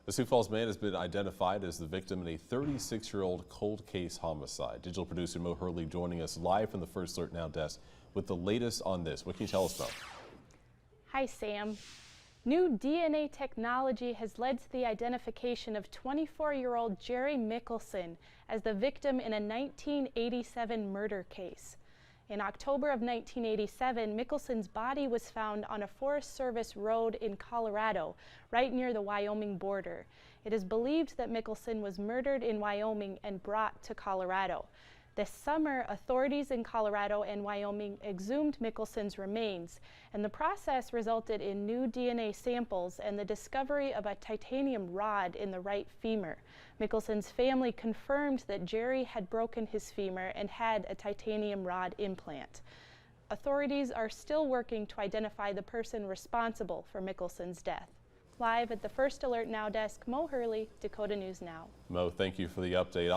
A Sioux Falls man has been identified as the victim in a 36-year-old cold case homicide. Digital producer Mo Hurley joining us live from the First Alert Now desk with the latest on this. What can you tell us, Mo? Hi, Sam. New DNA technology has led to the identification of 24-year-old Jerry Mikkelson as the victim in a 1987 murder case. In October of 1987, Mickelson's body was found on a Forest Service road in Colorado, right near the Wyoming border. It is believed that Mikkelson was murdered in Wyoming and brought to Colorado. This summer, authorities in Colorado and Wyoming exhumed Mickelson's remains, and the process resulted in new DNA samples and the discovery of a titanium rod in the right femur. Mickelson's family confirmed that Jerry had broken his femur and had a titanium rod implant. Authorities are still working to identify the person responsible for Mickelson's death. Live at the First Alert Now desk, Mo Hurley, Dakota News Now. Mo, thank you for the update.